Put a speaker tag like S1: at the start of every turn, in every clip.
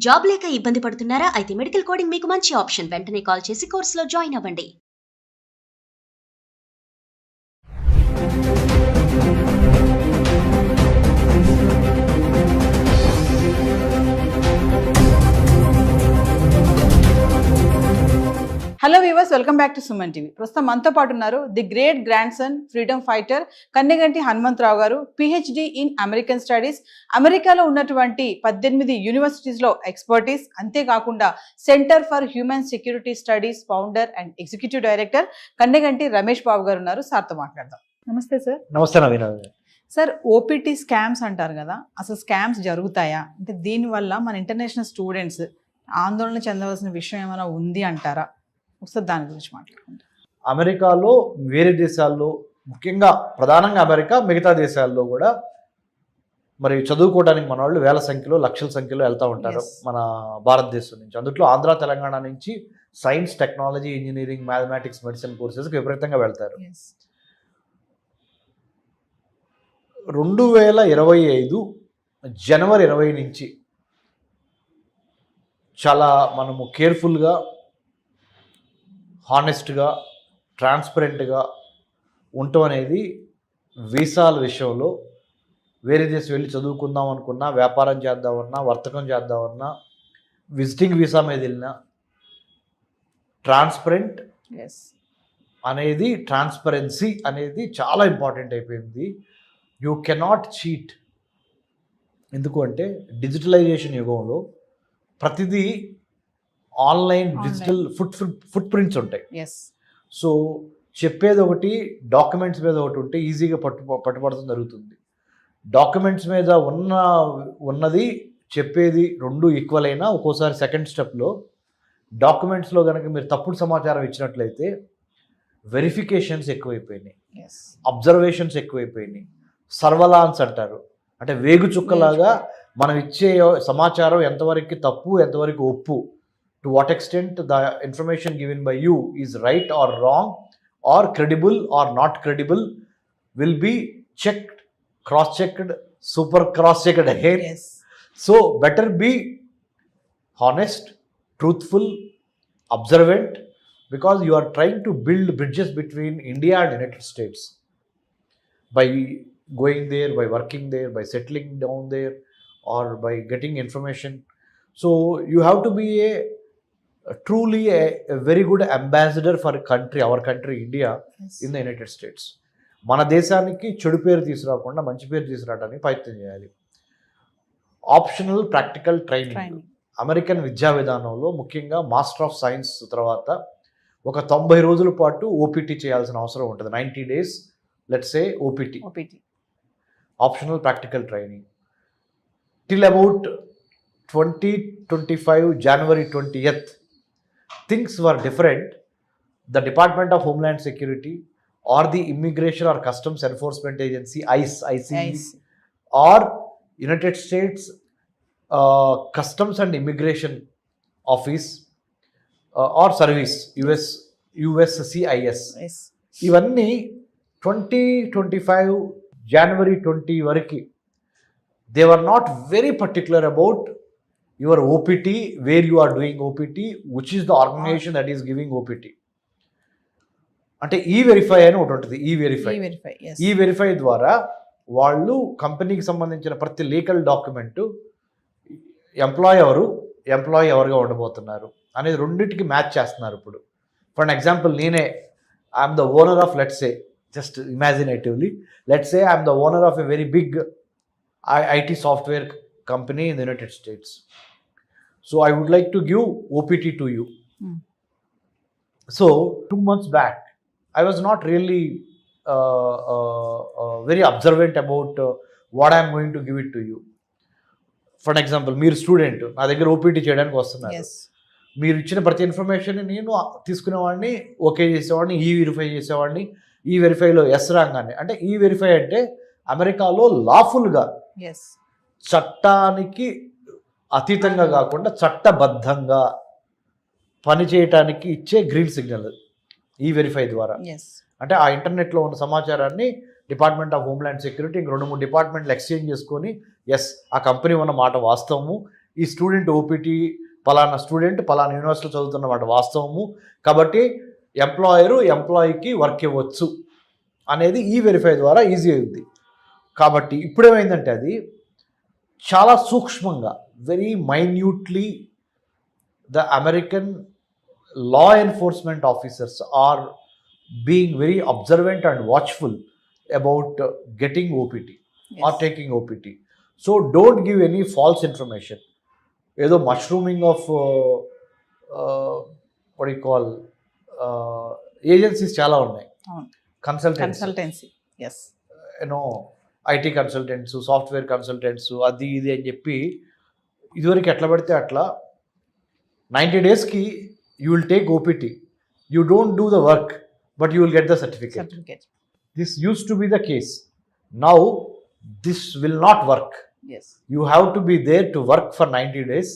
S1: Job లేక ఇబ్బంది పడుతున్నారా? అయితే మెడికల్ కోడింగ్ మీకు మంచి ఆప్షన్. వెంటనే కాల్ చేసి కోర్సులో జాయిన్ అవ్వండి.
S2: Hello viewers, welcome back to Suman TV. ప్రస్తుతం మనతో పాటు ఉన్నారు the great grandson freedom fighter Kanneganti Hanumantharao గారు, పిహెచ్డి ఇన్ అమెరికన్ స్టడీస్. అమెరికాలో ఉన్నటువంటి 18 యూనివర్సిటీస్లో ఎక్స్పర్టీస్, అంతేకాకుండా centre for human security studies founder and executive director Kanneganti Ramesh Babu గారు ఉన్నారు. సార్తో మాట్లాడదాం. నమస్తే సార్.
S3: నమస్తే నవీన్.
S2: సార్, ఓపీటీ స్కామ్స్ అంటారు కదా, అసలు స్కామ్స్ జరుగుతాయా? అంటే దీనివల్ల మన ఇంటర్నేషనల్ స్టూడెంట్స్ ఆందోళన చెందవలసిన విషయం ఏమైనా ఉంది అంటారా? ఒకసారి దాని గురించి మాట్లాడుకుంటాం.
S3: అమెరికాలో వేరే దేశాల్లో, ముఖ్యంగా ప్రధానంగా అమెరికా, మిగతా దేశాల్లో కూడా మరి చదువుకోవడానికి మన వాళ్ళు వేల సంఖ్యలో, లక్షల సంఖ్యలో వెళ్తూ ఉంటారు మన భారతదేశం నుంచి. అందులో ఆంధ్ర, తెలంగాణ నుంచి science, technology, engineering, mathematics, medicine కోర్సెస్కి విపరీతంగా వెళ్తారు. 2025 జనవరి 20 నుంచి చాలా మనము కేర్ఫుల్గా, హానెస్ట్గా, ట్రాన్స్పరెంట్గా ఉండటం అనేది వీసాల విషయంలో వేరే దేశం వెళ్ళి చదువుకుందాం అనుకున్నా, వ్యాపారం చేద్దామన్నా, వర్తకం చేద్దామన్నా, విజిటింగ్ వీసా మీద వెళ్ళినా ట్రాన్స్పరెంట్ అనేది, ట్రాన్స్పరెన్సీ అనేది చాలా ఇంపార్టెంట్ అయిపోయింది. You cannot cheat. ఎందుకు అంటే డిజిటలైజేషన్ యుగంలో ప్రతిదీ ఆన్లైన్, డిజిటల్ ఫుట్ ప్రింట్స్ ఉంటాయి. సో చెప్పేది ఒకటి, డాక్యుమెంట్స్ మీద ఒకటి ఉంటే ఈజీగా పట్టుబడటం జరుగుతుంది. డాక్యుమెంట్స్ మీద ఉన్నది చెప్పేది రెండు ఈక్వల్ అయినా ఒక్కోసారి సెకండ్ స్టెప్లో డాక్యుమెంట్స్లో కనుక మీరు తప్పుడు సమాచారం ఇచ్చినట్లయితే వెరిఫికేషన్స్ ఎక్కువైపోయినాయి, అబ్జర్వేషన్స్ ఎక్కువైపోయినాయి. సర్వలాన్స్ అంటారు, అంటే వేగు చుక్కలాగా మనం ఇచ్చే సమాచారం ఎంతవరకు తప్పు, ఎంతవరకు ఒప్పు, to what extent the information given by you is right or wrong or credible or not credible will be checked, cross-checked, super cross-checked again. So better be honest, truthful, observant, because you are trying to build bridges between India and United States by going there, by working there, by settling down there, or by getting information. So you have to be truly a very good ambassador for our country India in the United States. మన దేశానికి చెడు పేరు తీసుకురాకుండా మంచి పేరు తీసుకురావడానికి ప్రయత్నం చేయాలి. ఆప్షనల్ ప్రాక్టికల్ ట్రైనింగ్ అమెరికన్ విద్యా విధానంలో ముఖ్యంగా మాస్టర్ ఆఫ్ సైన్స్ తర్వాత ఒక 90 రోజుల పాటు ఓపీటీ చేయాల్సిన అవసరం ఉంటుంది. 90 days, let's say OPT, optional practical training. Till about 2025 January 20th things were different. The Department of Homeland Security or the Immigration or Customs Enforcement Agency, ICE, or United States Customs and Immigration Office or Service, USCIS, ఇవన్నీ 2025 January 20 వరకు they were not very particular about your OPT, where you are doing OPT, which is the organization that is giving OPT. అంటే E-Verify అని ఒకటి ఉంటుంది. E-Verify ద్వారా వాళ్ళు కంపెనీకి సంబంధించిన ప్రతి లీగల్ డాక్యుమెంట్ ఎంప్లాయీ ఎవరుగా ఉండబోతున్నారు అనేది రెండింటికి మ్యాచ్ చేస్తున్నారు. ఇప్పుడు ఫర్ ఎగ్జాంపుల్ నేనే I'm the owner of, let's say, just imaginatively, let's say I'm the owner of a very big IT software company in the United States. So I would like to give OPT to you. So 2 months back, I was not really very observant about what I am going to give it to you. For example, మీరు student నా దగ్గర OPT చేయడానికి వస్తున్నారు. మీరు ఇచ్చిన ప్రతి information నేను తీసుకునేవాడిని, okay చేసేవాడిని, E-Verify చేసేవాడిని. E-Verifyలో ఎస్ రాగానే, అంటే E-Verify అంటే అమెరికాలో లాఫుల్గా, చట్టానికి అతీతంగా కాకుండా చట్టబద్ధంగా పనిచేయటానికి ఇచ్చే గ్రీన్ సిగ్నల్ E-Verify ద్వారా. అంటే ఆ ఇంటర్నెట్లో ఉన్న సమాచారాన్ని డిపార్ట్మెంట్ ఆఫ్ హోమ్ల్యాండ్ సెక్యూరిటీ ఇంక 2-3 డిపార్ట్మెంట్లు ఎక్స్చేంజ్ చేసుకొని, ఎస్ ఆ కంపెనీ ఉన్న మాట వాస్తవము, ఈ స్టూడెంట్ ఓపీటీ పలానా స్టూడెంట్ పలానా యూనివర్సిటీలో చదువుతున్నమాట వాస్తవము, కాబట్టి ఎంప్లాయీకి వర్క్ ఇవ్వచ్చు అనేది ఈ వెరిఫై ద్వారా ఈజీ అవుద్ది. కాబట్టి ఇప్పుడేమైందంటే అది చాలా సూక్ష్మంగా very minutely the American law enforcement officers are being very observant and watchful about getting OPT or taking OPT. So don't give any false information. Either mushrooming of what do you call agencies chala unnai,
S2: consultancies
S3: IT consultants, software consultants, అది ఇది అని చెప్పి ఇదివరకు ఎట్లా పడితే అట్లా 90 daysకి you will take OPT. You don't do the work, but you will get the certificate. This used to be the case. Now, this will not work.
S2: Yes.
S3: You have to be there to work for 90 days.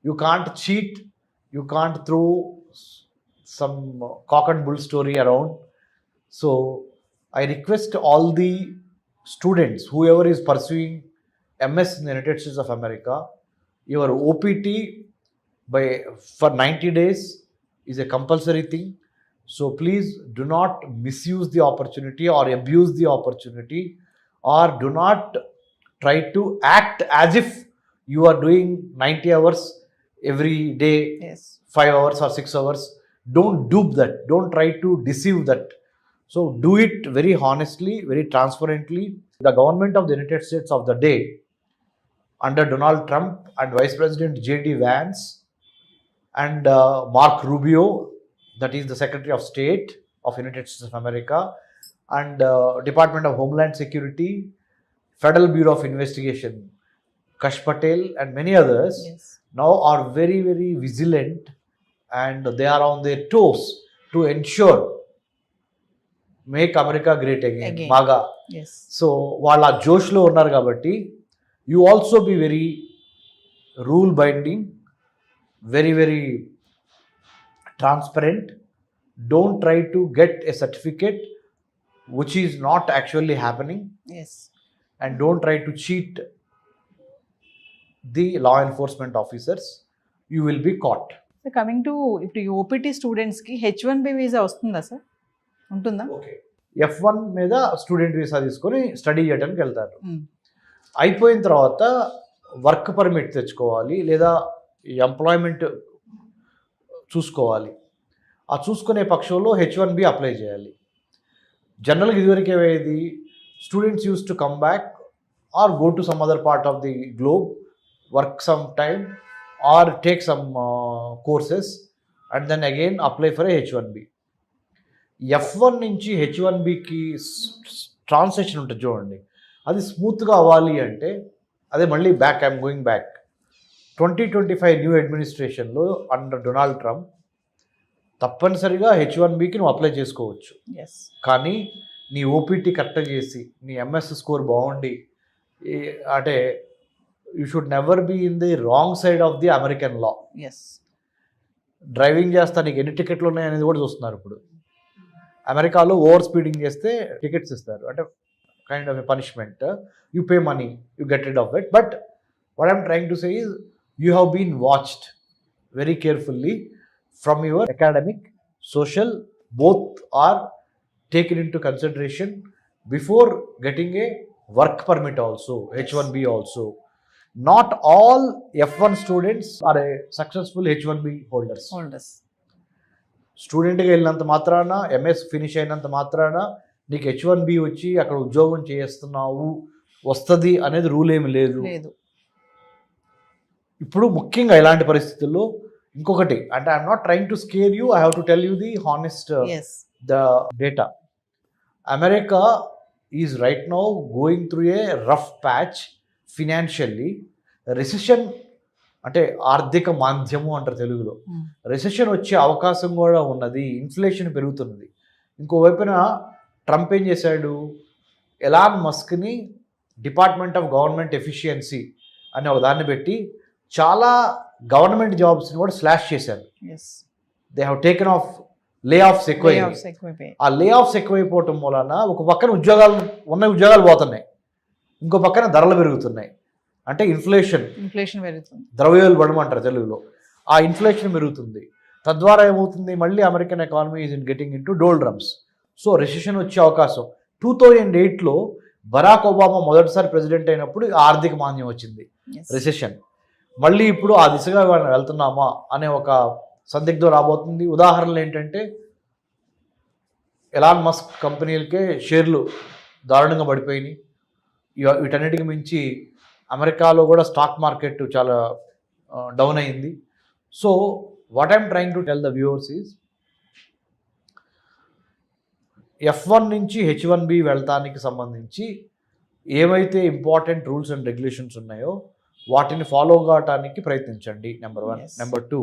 S3: You can't cheat. You can't throw some cock and bull story around. So, I request all the students, whoever is pursuing MS in the United States of America, your OPT for 90 days is a compulsory thing. So please do not misuse the opportunity or abuse the opportunity, or do not try to act as if you are doing 90 hours every day,
S2: yes,
S3: 5 hours or 6 hours. Don't dupe that. Don't try to deceive that. So do it very honestly, very transparently. The government of the United States of the day under Donald Trump and Vice President J.D. Vance and Mark Rubio, that is the Secretary of State of United States of America, and Department of Homeland Security, Federal Bureau of Investigation, Kash Patel and many others,
S2: yes,
S3: now are very, very vigilant, and they are on their toes to ensure make America great again. MAGA.
S2: yes.
S3: So వాళ్ళ జోష్లో ఉన్నారు కాబట్టి you also be very rule binding, very, very transparent. Don't try to get a certificate which is not actually happening,
S2: yes,
S3: and don't try to cheat the law enforcement officers. You will be caught.
S2: So coming to ఇప్పుడు ఈ OPT స్టూడెంట్స్కి H1B visa వస్తుందా sir? ఉంటుందా?
S3: Okay, F1 మీద student visa తీసుకొని study చేయడానికి వెళ్తారు. అయిపోయిన తర్వాత వర్క్ పర్మిట్ తెచ్చుకోవాలి, లేదా ఎంప్లాయ్మెంట్ చూసుకోవాలి. ఆ చూసుకునే పక్షంలో H1B అప్లై చేయాలి. జనరల్గా ఇదివరకు ఏమయ్యేది, students use to come back or go to some other part of the globe, work some time or take some courses and then again apply for H1B. F1 నుంచి H1Bకి transaction ఉంటుంది చూడండి, అది స్మూత్గా అవ్వాలి అంటే అదే మళ్ళీ back, I'm going back 2025 new అడ్మినిస్ట్రేషన్లో అండర్ డొనాల్డ్ ట్రంప్ తప్పనిసరిగా H1Bకి నువ్వు అప్లై చేసుకోవచ్చు. కానీ నీ ఓపీటీ కరెక్ట్గా చేసి నీ ఎంఎస్ స్కోర్ బాగుండి, అంటే you should never be in the wrong side of the American law. Driving చేస్తా నీకు ఎన్ని టికెట్లు ఉన్నాయి అనేది కూడా చూస్తున్నారు ఇప్పుడు. అమెరికాలో ఓవర్ స్పీడింగ్ చేస్తే టికెట్స్ ఇస్తారు, అంటే kind of a punishment. You pay money, you get rid of it. But what I'm trying to say is you have been watched very carefully from your academic, social, both are taken into consideration before getting a work permit also, H1B also. Not all F1 students are a successful H1B holders. స్టూడెంట్గా వెళ్ళినంత మాత్రాన, MS finish అయినంత మాత్రాన నీకు H1B వచ్చి అక్కడ ఉద్యోగం చేస్తున్నావు వస్తుంది అనేది రూల్ ఏమి లేదు. ఇప్పుడు ముఖ్యంగా ఇలాంటి పరిస్థితుల్లో ఇంకొకటి, అంటే I'm not trying to scare you, I have to tell you the honest the data. America is right now going through a rough patch financially. Recession అంటే ఆర్థిక మాంద్యము అంటారు తెలుగులో. రెసిషన్ వచ్చే అవకాశం కూడా ఉన్నది, ఇన్ఫ్లేషన్ పెరుగుతున్నది. ఇంకోవైపున ట్రంప్ ఏం చేశాడు, ఎలాన్ మస్క్ని డిపార్ట్మెంట్ ఆఫ్ గవర్నమెంట్ ఎఫిషియన్సీ అనే ఒక దాన్ని పెట్టి చాలా గవర్నమెంట్ జాబ్స్ని కూడా స్లాష్ చేశారు. దే హ్యావ్ టేకెన్ ఆఫ్ లే ఆఫ్స్ ఎక్కువైపోయి. ఆ లే ఆఫ్స్ ఎక్కువైపోవటం మూలన ఒక పక్కన ఉద్యోగాలు పోతున్నాయి, ఇంకో పక్కన ధరలు పెరుగుతున్నాయి. అంటే ఇన్ఫ్లేషన్
S2: పెరుగుతుంది.
S3: ద్రవ్యోల్బణం అంటారు తెలుగులో. ఆ ఇన్ఫ్లేషన్ పెరుగుతుంది. తద్వారా ఏమవుతుంది, మళ్ళీ American economy is getting in to doldrums. So recession వచ్చే అవకాశం. 2008లో బరాక్ ఒబామా మొదటిసారి ప్రెసిడెంట్ అయినప్పుడు ఆర్థిక మాంద్యం వచ్చింది, రెసిషన్. మళ్ళీ ఇప్పుడు ఆ దిశగా వెళ్తున్నామా అనే ఒక సందిగ్ధం రాబోతుంది. ఉదాహరణలు ఏంటంటే ఎలాన్ మస్క్ కంపెనీలకే షేర్లు దారుణంగా పడిపోయినాయి. వీటన్నిటికి మించి అమెరికాలో కూడా స్టాక్ మార్కెట్ చాలా డౌన్ అయింది. So what I'm trying to tell the viewers is F1 నుంచి H1B వెళ్తానికి సంబంధించి ఏవైతే ఇంపార్టెంట్ రూల్స్ అండ్ రెగ్యులేషన్స్ ఉన్నాయో వాటిని ఫాలో కావటానికి ప్రయత్నించండి. నెంబర్ 1. నెంబర్ 2,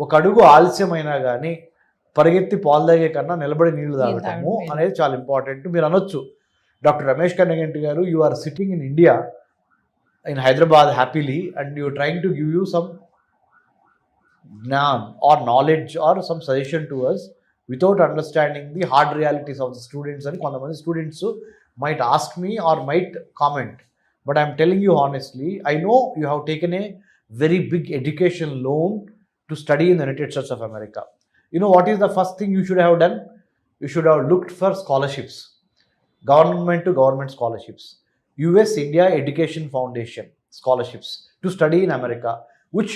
S3: ఒక అడుగు ఆలస్యమైనా కానీ పరిగెత్తి పాలు తాగే కన్నా నిలబడి నీళ్లు తాగటము అనేది చాలా ఇంపార్టెంట్. మీరు అనొచ్చు, డాక్టర్ రమేష్ కన్నగంటి గారు, you are sitting in India, in Hyderabad happily, and you trying to give you some gyan or knowledge or some suggestion to us without understanding the hard realities of the students. And kontamandi students might ask me or might comment, but I am telling you honestly, I know you have taken a very big education loan to study in the United States of America. You know what is the first thing you should have done? You should have looked for scholarships, government to government scholarships, US India Education Foundation scholarships to study in America, which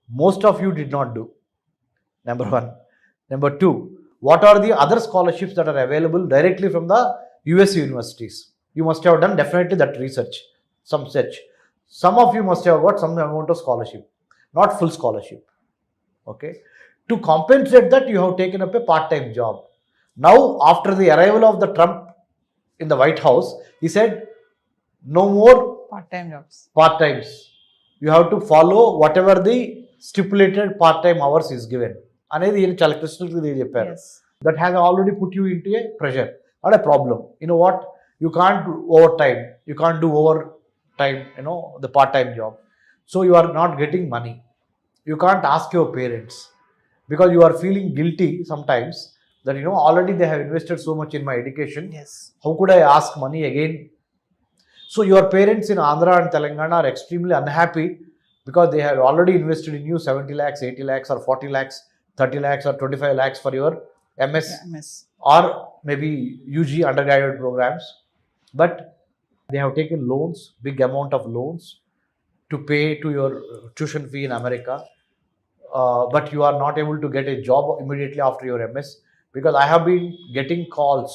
S3: most of you did not do. Number 1. Number 2, what are the other scholarships that are available directly from the US universities? You must have done definitely that research, some search. Some of you must have got some amount of scholarship, not full scholarship. Okay. To compensate that, you have taken up a part-time job. Now, after the arrival of the Trump in the White House, he said, no more
S2: part-time jobs.
S3: Part-times. You have to follow whatever the stipulated part-time hours is given. అనేది ఈయన చాలా క్రిస్టల్గా చెప్పారు. That has already put you into a pressure or a problem. You know what, you can't do over time, you can't do over time, you know the part time job. So you are not getting money. You can't ask your parents because you are feeling guilty sometimes that, you know, already they have invested so much in my education.
S2: Yes.
S3: How could I ask money again? So your parents in Andhra and Telangana are extremely unhappy because they have already invested in you 70 lakhs, 80 lakhs or 40 lakhs, 30 lakhs or 25 lakhs for your MS, or maybe UG undergraduate programs. But they have taken loans, big amount of loans to pay to your tuition fee in America. But you are not able to get a job immediately after your MS, because I have been getting calls,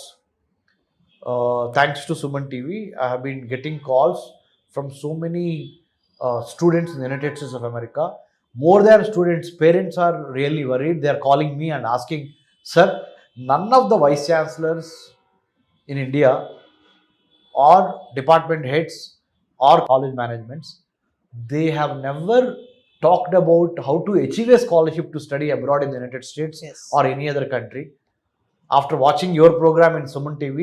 S3: thanks to Suman TV, I have been getting calls from so many students in the United States of America. More than students, parents are really worried. They are calling me and asking, sir, none of the vice chancellors in India or department heads or college managements, they have never talked about how to achieve a scholarship to study abroad in the United States.
S2: Yes.
S3: Or any other country. After watching your program in Suman TV,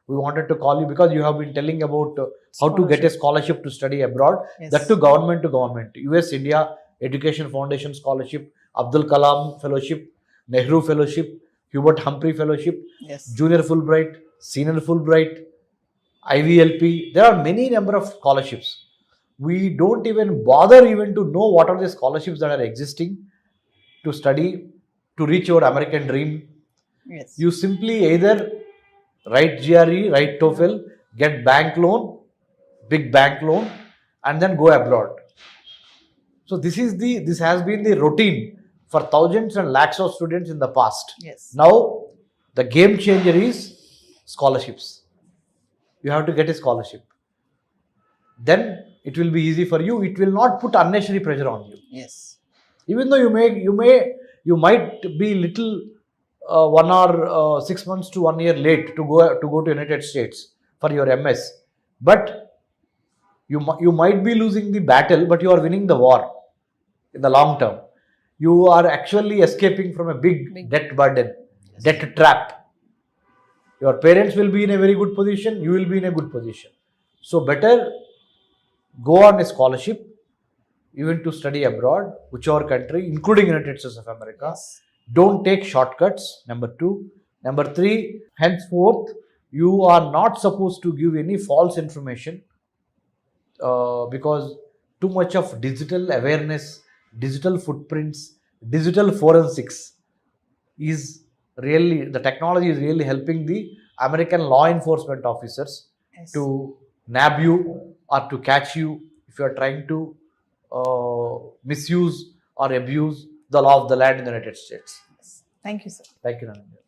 S3: we wanted to call you because you have been telling about how to get a scholarship to study abroad.
S2: Yes.
S3: That to government, US India Education Foundation Scholarship, Abdul Kalam Fellowship, Nehru Fellowship, Hubert Humphrey Fellowship,
S2: Yes.
S3: Junior Fulbright, Senior Fulbright, IVLP. There are many number of scholarships. We don't even bother even to know what are the scholarships that are existing to study, to reach your American dream.
S2: Yes.
S3: You simply either write GRE, write TOEFL, get bank loan, big bank loan, and then go abroad. So this has been the routine for thousands and lakhs of students in the past.
S2: Yes.
S3: Now the game changer is scholarships. You have to get a scholarship. Then it will be easy for you. It will not put unnecessary pressure on you.
S2: Yes.
S3: Even though you might be little 1 or 6 months to 1 year late to go to United States for your MS, but you might be losing the battle, but you are winning the war in the long term. You are actually escaping from a big debt burden,
S2: Yes.
S3: debt trap. Your parents will be in a very good position. You will be in a good position. So better go on a scholarship, even to study abroad, whichever country, including United States of America.
S2: Yes.
S3: Don't take shortcuts. Number 2. Number 3, henceforth, you are not supposed to give any false information, because too much of digital awareness, digital footprints, digital forensics is really, the technology is really helping the American law enforcement officers
S2: Yes.
S3: to nab you or to catch you if you are trying to misuse or abuse the law of the land in the United States.
S2: Thank you, sir.
S3: Thank you, Nananya.